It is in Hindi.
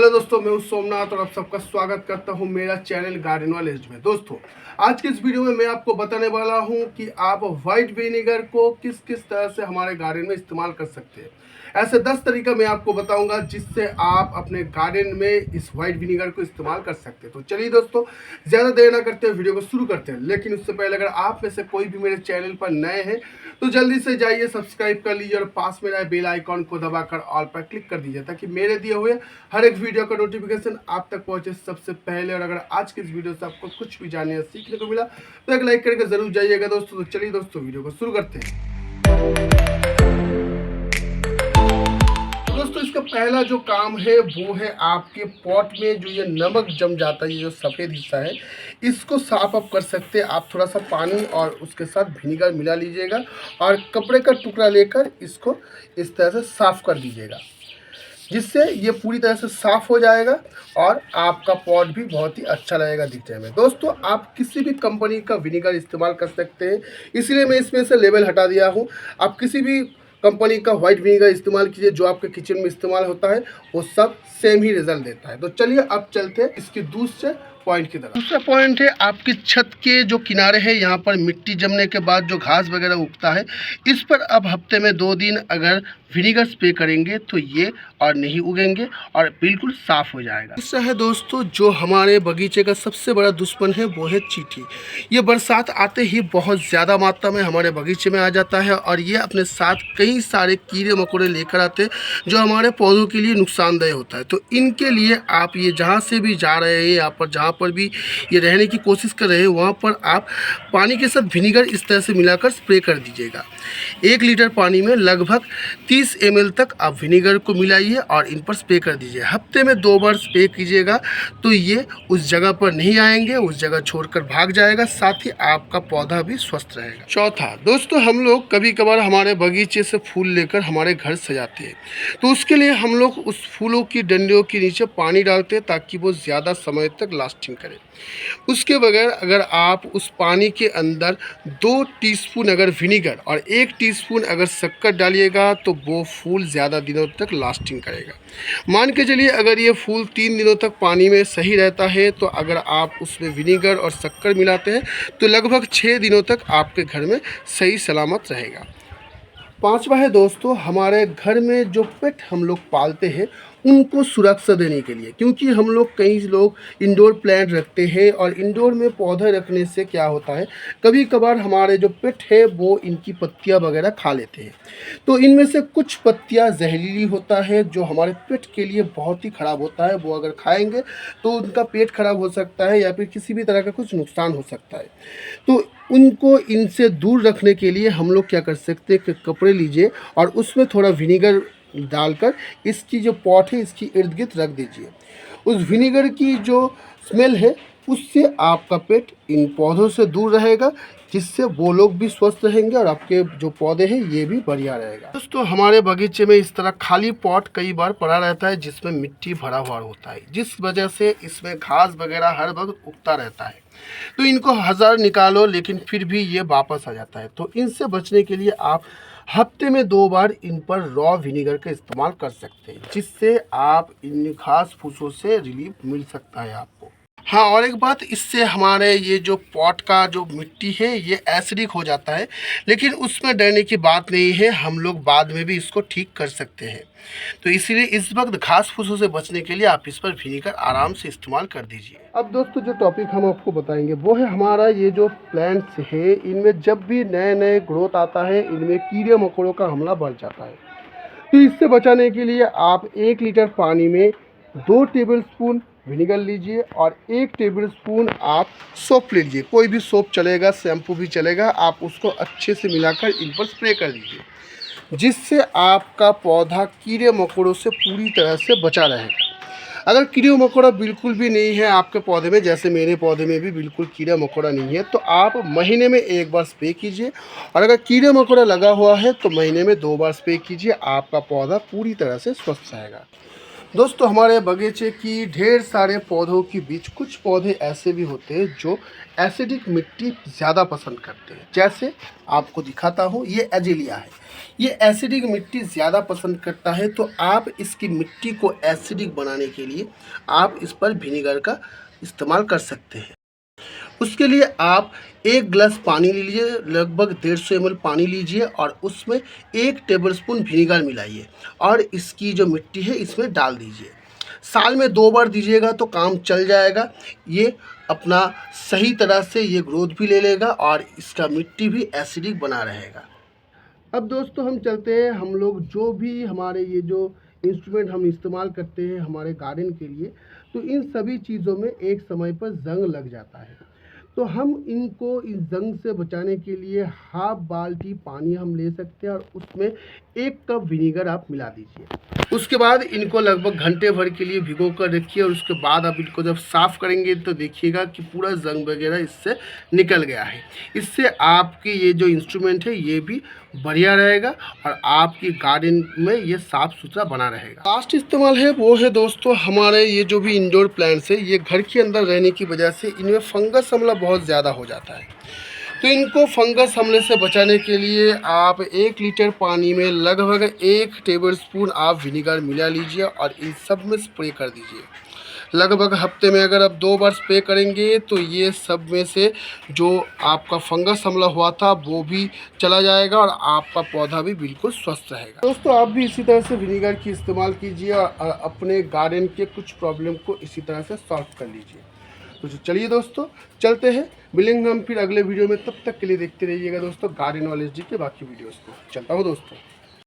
हेलो दोस्तों, मैं हूं सोमनाथ और आप सबका स्वागत करता हूं मेरा चैनल गार्डन नॉलेज में। दोस्तों, आज के इस वीडियो में मैं आपको बताने वाला हूं कि आप व्हाइट विनेगर को किस किस तरह से हमारे गार्डन में इस्तेमाल कर सकते हैं। ऐसे 10 तरीका मैं आपको बताऊंगा जिससे आप अपने गार्डन में इस व्हाइट विनेगर को इस्तेमाल कर सकते हैं। तो चलिए दोस्तों, ज़्यादा देर ना करते हुए वीडियो को शुरू करते हैं। लेकिन उससे पहले अगर आप में से कोई भी मेरे चैनल पर नए हैं तो जल्दी से जाइए, सब्सक्राइब कर लीजिए और पास में रहे बेल आइकॉन को दबाकर ऑल पर क्लिक कर दीजिए ताकि मेरे दिए हुए हर एक वीडियो का नोटिफिकेशन आप तक पहुंचे सबसे पहले। और अगर आज के इस वीडियो से आपको कुछ भी जानने या सीखने को मिला तो एक लाइक करके जरूर जाइएगा दोस्तों। तो चलिए दोस्तों, वीडियो को शुरू करते हैं। दोस्तों, इसका पहला जो काम है वो है आपके पॉट में जो ये नमक जम जाता है, ये जो सफ़ेद हिस्सा है, इसको साफ आप कर सकते हैं। आप थोड़ा सा पानी और उसके साथ विनेगर मिला लीजिएगा और कपड़े का टुकड़ा लेकर इसको इस तरह से साफ कर दीजिएगा, जिससे ये पूरी तरह से साफ़ हो जाएगा और आपका पॉट भी बहुत ही अच्छा लगेगा दिखने में। दोस्तों, आप किसी भी कंपनी का विनेगर इस्तेमाल कर सकते हैं, इसलिए मैं इसमें से लेबल हटा दिया हूँ। आप किसी भी कंपनी का व्हाइट विनेगर इस्तेमाल कीजिए, जो आपके किचन में इस्तेमाल होता है वो सब सेम ही रिजल्ट देता है। तो चलिए अब चलते हैं इसके दूसरे पॉइंट की तरफ। दूसरा पॉइंट है आपकी छत के जो किनारे है, यहाँ पर मिट्टी जमने के बाद जो घास वगैरह उगता है, इस पर अब हफ्ते में 2 दिन अगर विनेगर स्प्रे करेंगे तो ये और नहीं उगेंगे और बिल्कुल साफ़ हो जाएगा। इससे है दोस्तों, जो हमारे बगीचे का सबसे बड़ा दुश्मन है वो है चींटी। ये बरसात आते ही बहुत ज़्यादा मात्रा में हमारे बगीचे में आ जाता है और ये अपने साथ कई सारे कीड़े मकोड़े लेकर आते हैं जो हमारे पौधों के लिए नुकसानदेह होता है। तो इनके लिए आप ये जहाँ से भी जा रहे हैं, यहाँ पर जहाँ पर भी ये रहने की कोशिश कर रहे हैं, वहाँ पर आप पानी के साथ विनेगर इस तरह से मिलाकर स्प्रे कर दीजिएगा। 1 लीटर पानी में लगभग 30 ml तक आप विनेगर को मिलाइए और इन पर स्प्रे कर दीजिए। हफ्ते में 2 बार स्प्रे कीजिएगा तो ये उस जगह पर नहीं आएंगे, उस जगह छोड़कर भाग जाएगा, साथ ही आपका पौधा भी स्वस्थ रहेगा। चौथा दोस्तों, हम लोग कभी कभार हमारे बगीचे से फूल लेकर हमारे घर सजाते हैं, तो उसके लिए हम लोग उस फूलों की डंडियों के नीचे पानी डालते हैं ताकि वो ज़्यादा समय तक लास्टिंग करे। उसके बगैर अगर आप उस पानी के अंदर 2 टीस्पून अगर विनेगर और 1 टीस्पून अगर शक्कर डालिएगा तो वो फूल ज़्यादा दिनों तक लास्टिंग करेगा। मान के चलिए, अगर ये फूल 3 दिनों तक पानी में सही रहता है तो अगर आप उसमें विनेगर और शक्कर मिलाते हैं तो लगभग 6 दिनों तक आपके घर में सही सलामत रहेगा। 5वां है दोस्तों, हमारे घर में जो पेट हम लोग पालते हैं उनको सुरक्षा देने के लिए, क्योंकि हम लोग कई लोग इंडोर प्लांट रखते हैं और इंडोर में पौधे रखने से क्या होता है, कभी कभार हमारे जो पेट है वो इनकी पत्तियां वगैरह खा लेते हैं। तो इनमें से कुछ पत्तियां जहरीली होता है जो हमारे पेट के लिए बहुत ही ख़राब होता है। वो अगर खाएंगे तो उनका पेट खराब हो सकता है या फिर किसी भी तरह का कुछ नुकसान हो सकता है। तो उनको इनसे दूर रखने के लिए हम लोग क्या कर सकते हैं कि कपड़े लीजिए और उसमें थोड़ा विनेगर डालकर इसकी जो पॉट है इसकी इर्द गिर्द रख दीजिए। उस विनेगर की जो स्मेल है उससे आपका पेट इन पौधों से दूर रहेगा, जिससे वो लोग भी स्वस्थ रहेंगे और आपके जो पौधे हैं ये भी बढ़िया रहेगा। दोस्तों, हमारे बगीचे में इस तरह खाली पॉट कई बार पड़ा रहता है जिसमें मिट्टी भरा हुआ होता है, जिस वजह से इसमें घास वगैरह हर वक्त उगता रहता है। तो इनको 1000 निकालो लेकिन फिर भी ये वापस आ जाता है। तो इनसे बचने के लिए आप हफ्ते में 2 बार इन पर रॉ विनेगर का इस्तेमाल कर सकते हैं, जिससे आप इन घास फूसों से रिलीफ मिल सकता है आपको। हाँ, और एक बात, इससे हमारे ये जो पॉट का जो मिट्टी है ये एसिडिक हो जाता है, लेकिन उसमें डरने की बात नहीं है, हम लोग बाद में भी इसको ठीक कर सकते हैं। तो इसीलिए इस वक्त घास फूसों से बचने के लिए आप इस पर विनेगर आराम से इस्तेमाल कर दीजिए। अब दोस्तों, जो टॉपिक हम आपको बताएंगे वो है हमारा ये जो प्लांट्स है, इनमें जब भी नए नए ग्रोथ आता है इनमें कीड़े मकोड़ों का हमला बढ़ जाता है। तो इससे बचाने के लिए आप 1 लीटर पानी में 2 टेबलस्पून विनेगर लीजिए और 1 टेबलस्पून आप सोप लीजिए। कोई भी सोप चलेगा, शैम्पू भी चलेगा। आप उसको अच्छे से मिलाकर इन पर स्प्रे कर दीजिए, जिससे आपका पौधा कीड़े मकोड़ों से पूरी तरह से बचा रहेगा। अगर कीड़े मकोड़ा बिल्कुल भी नहीं है आपके पौधे में, जैसे मेरे पौधे में भी बिल्कुल कीड़ा मकोड़ा नहीं है, तो आप महीने में 1 बार स्प्रे कीजिए। और अगर कीड़े मकोड़ा लगा हुआ है तो महीने में 2 बार स्प्रे कीजिए। आपका पौधा पूरी तरह से स्वस्थ रहेगा। दोस्तों, हमारे बगीचे की ढेर सारे पौधों के बीच कुछ पौधे ऐसे भी होते हैं जो एसिडिक मिट्टी ज़्यादा पसंद करते हैं। जैसे आपको दिखाता हूँ, ये एजेलिया है। ये एसिडिक मिट्टी ज़्यादा पसंद करता है, तो आप इसकी मिट्टी को एसिडिक बनाने के लिए आप इस पर विनेगर का इस्तेमाल कर सकते हैं। उसके लिए आप 1 गिलास पानी लीजिए, लगभग 150 ml पानी लीजिए और उसमें 1 टेबलस्पून विनेगर मिलाइए और इसकी जो मिट्टी है इसमें डाल दीजिए। साल में 2 बार दीजिएगा तो काम चल जाएगा। ये अपना सही तरह से ये ग्रोथ भी ले लेगा और इसका मिट्टी भी एसिडिक बना रहेगा। अब दोस्तों हम चलते हैं, हम लोग जो भी हमारे ये जो इंस्ट्रूमेंट हम इस्तेमाल करते हैं हमारे गार्डन के लिए, तो इन सभी चीज़ों में एक समय पर जंग लग जाता है। तो हम इनको इस जंग से बचाने के लिए हाफ बाल्टी पानी हम ले सकते हैं और उसमें 1 कप विनेगर आप मिला दीजिए। उसके बाद इनको लगभग घंटे भर के लिए भिगो कर रखिए और उसके बाद आप इनको जब साफ़ करेंगे तो देखिएगा कि पूरा जंग वगैरह इससे निकल गया है। इससे आपके ये जो इंस्ट्रूमेंट है ये भी बढ़िया रहेगा और आपकी गार्डन में ये साफ़ सुथरा बना रहेगा। लास्ट इस्तेमाल है वो है दोस्तों हमारे ये जो भी इंडोर प्लांट्स है, ये घर के अंदर रहने की वजह से इनमें फंगस हमला बहुत ज़्यादा हो जाता है। तो इनको फंगस हमले से बचाने के लिए आप 1 लीटर पानी में लगभग 1 टेबलस्पून आप विनेगर मिला लीजिए और इन सब में स्प्रे कर दीजिए। लगभग हफ्ते में अगर आप 2 बार स्प्रे करेंगे तो ये सब में से जो आपका फंगस हमला हुआ था वो भी चला जाएगा और आपका पौधा भी बिल्कुल स्वस्थ रहेगा। दोस्तों आप भी इसी तरह से विनेगर की इस्तेमाल कीजिए और अपने गार्डन के कुछ प्रॉब्लम को इसी तरह से सॉल्व कर लीजिए। तो चलिए दोस्तों चलते हैं, मिलेंगे हम फिर अगले वीडियो में। तब तक के लिए देखते रहिएगा दोस्तों गार्डन नॉलेज जी के बाकी वीडियोज़ को। चलता हूँ दोस्तों।